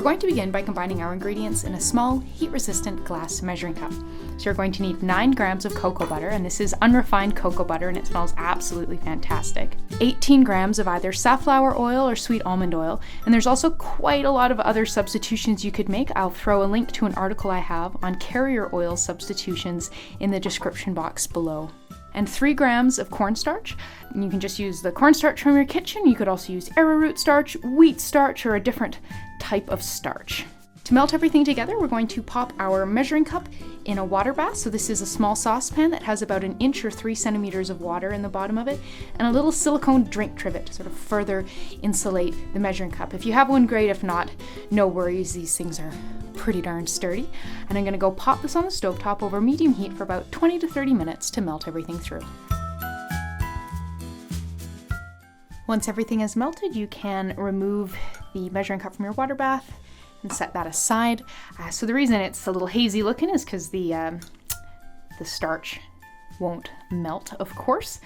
going to begin by combining our ingredients in a small, heat-resistant glass measuring cup. So you're going to need 9 grams of cocoa butter, and this is unrefined cocoa butter, and it smells absolutely fantastic. 18 grams of either safflower oil or sweet almond oil, and there's also quite a lot of other substitutions you could make. I'll throw a link to an article I have on carrier oil substitutions in the description box below. And 3 grams of cornstarch. You can just use the cornstarch from your kitchen. You could also use arrowroot starch, wheat starch, or a different type of starch. To melt everything together, we're going to pop our measuring cup in a water bath. So this is a small saucepan that has about 1 inch or 3 centimeters of water in the bottom of it, and a little silicone drink trivet to sort of further insulate the measuring cup. If you have one, great. If not, no worries. These things are pretty darn sturdy. And I'm gonna go pop this on the stovetop over medium heat for about 20 to 30 minutes to melt everything through. Once everything is melted, you can remove the measuring cup from your water bath and set that aside. So the reason it's a little hazy looking is because the starch won't melt, of course.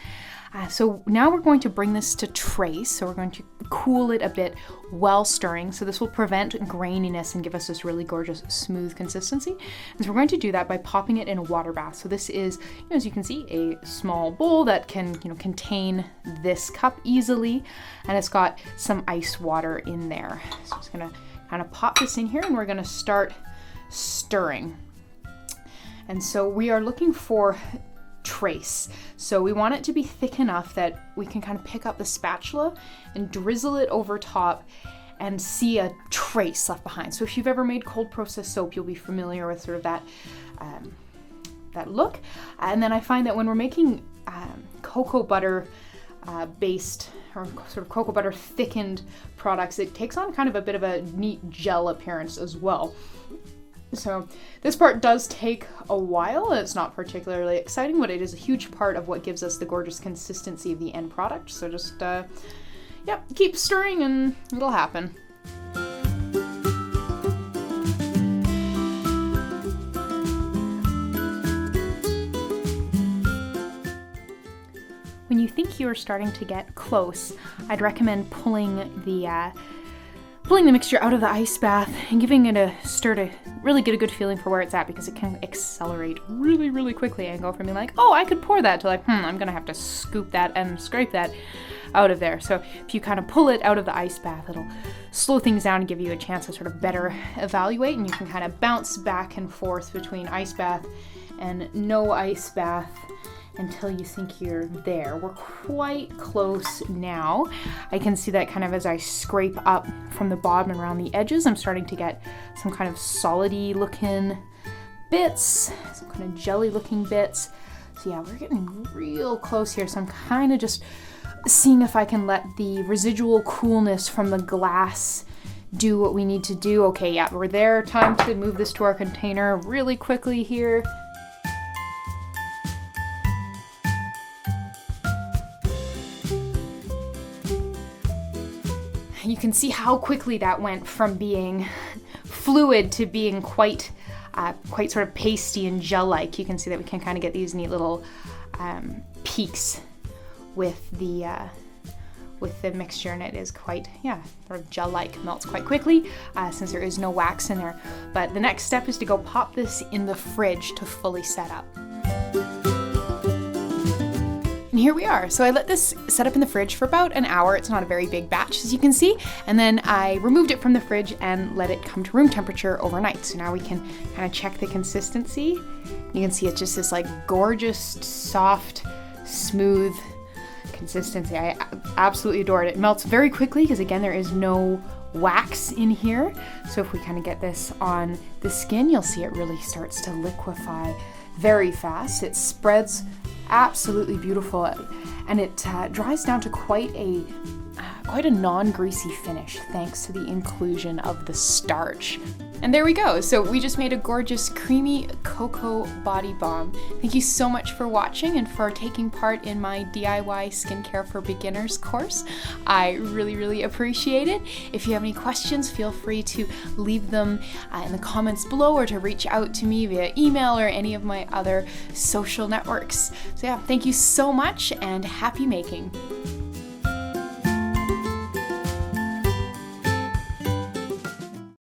So now we're going to bring this to trace. So we're going to cool it a bit while stirring. So this will prevent graininess and give us this really gorgeous smooth consistency. And so we're going to do that by popping it in a water bath. So this is, as you can see, a small bowl that can contain this cup easily. And it's got some ice water in there. So I'm just gonna kind of pop this in here and we're gonna start stirring. And so we are looking for trace. So we want it to be thick enough that we can kind of pick up the spatula and drizzle it over top and see a trace left behind. So if you've ever made cold processed soap, you'll be familiar with sort of that look. And then I find that when we're making cocoa butter based or sort of cocoa butter thickened products, it takes on kind of a bit of a neat gel appearance as well. So this part does take a while. It's not particularly exciting, but it is a huge part of what gives us the gorgeous consistency of the end product. So just, keep stirring and it'll happen. When you think you are starting to get close, I'd recommend pulling the mixture out of the ice bath and giving it a stir to really get a good feeling for where it's at, because it can accelerate really, really quickly and go from being like, oh, I could pour that, to like, I'm gonna have to scoop that and scrape that out of there. So if you kind of pull it out of the ice bath, it'll slow things down and give you a chance to sort of better evaluate, and you can kind of bounce back and forth between ice bath and no ice bath until you think you're there. We're quite close now. I can see that kind of as I scrape up from the bottom and around the edges, I'm starting to get some kind of solidy looking bits, some kind of jelly looking bits. So yeah, we're getting real close here. So I'm kind of just seeing if I can let the residual coolness from the glass do what we need to do. Okay, yeah, we're there. Time to move this to our container really quickly here. You can see how quickly that went from being fluid to being quite sort of pasty and gel-like. You can see that we can kind of get these neat little peaks with the mixture, and it is quite, sort of gel-like, melts quite quickly since there is no wax in there. But the next step is to go pop this in the fridge to fully set up. And here we are. So I let this set up in the fridge for about an hour. It's not a very big batch, as you can see. And then I removed it from the fridge and let it come to room temperature overnight. So now we can kind of check the consistency. You can see it's just this like gorgeous, soft, smooth consistency. I absolutely adore it. It melts very quickly because, again, there is no wax in here. So if we kind of get this on the skin, you'll see it really starts to liquefy very fast. It spreads absolutely beautiful, and it dries down to quite a non-greasy finish thanks to the inclusion of the starch. And there we go. So we just made a gorgeous creamy cocoa body balm. Thank you so much for watching and for taking part in my DIY skincare for beginners course. I really, really appreciate it. If you have any questions, feel free to leave them in the comments below, or to reach out to me via email or any of my other social networks. So yeah, thank you so much and happy making.